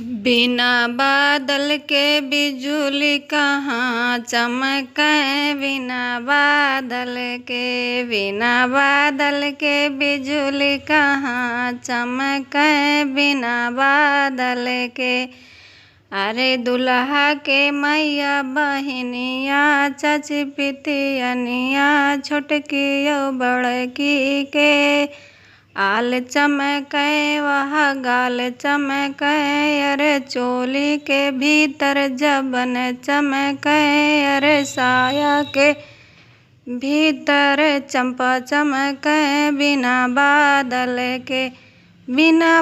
बिना बादल के बिजुली कहाँ चमके, बिना बादल के बिजुली कहाँ चमके, बिना बादल के। अरे दुल्हा के मैया बहनिया, चाची पितियनिया, छोटकी यो बड़की के। आल चमके वह गाल चमके, अरे चोली के भीतर जबन चमके, अरे साया के भीतर चंपा चमके। बिना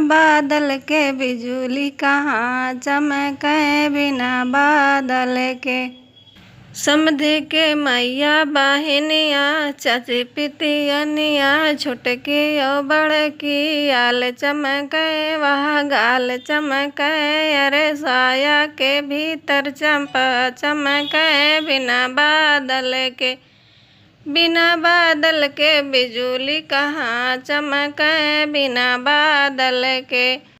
बादल के बिजुली कहाँ चमके, बिना बादल के। समधी के मैया बहनिया, चाची पितियनिया, छोटकी और बड़की। आल चमके वह गाल चमके, अरे साया के भीतर चंपा चमके। बिना बादल के बिजुली कहाँ चमके, बिना बादल के।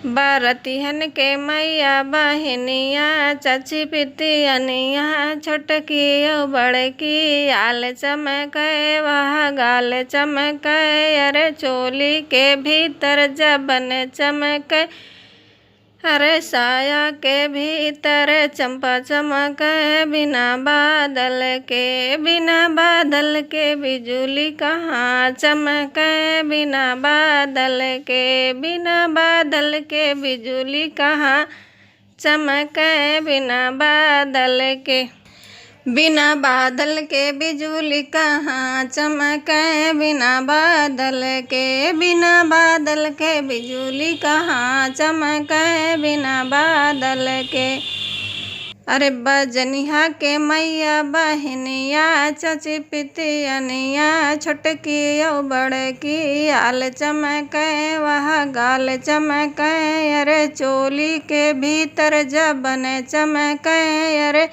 बारतिहन के मैया बहनिया, चाची पितियनिया, छोटकी और बड़की। आल चमके वह गाल चमके, अरे चोली के भीतर जबन चमके, अरे साया के भीतर चंपा चमके। बिना बादल के बिजुली कहाँ चमके, बिना बादल के बिजुली कहाँ चमके, बिना बादल के बिजुली कहाँ चमके, बिना बादल के बिजुली कहाँ चमके, बिना बादल के। अरे बजनिया के मैया बहनिया, चाची पितियनिया, छोटकी और बड़की। आल चमके वह गाल चमके, अरे चोली के भीतर जबन चमके, अरे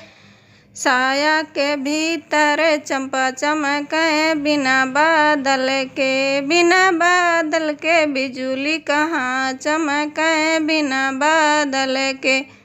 साया के भीतर चंपा चमके। बिना बादल के बिजुली कहाँ चमके, बिना बादल के।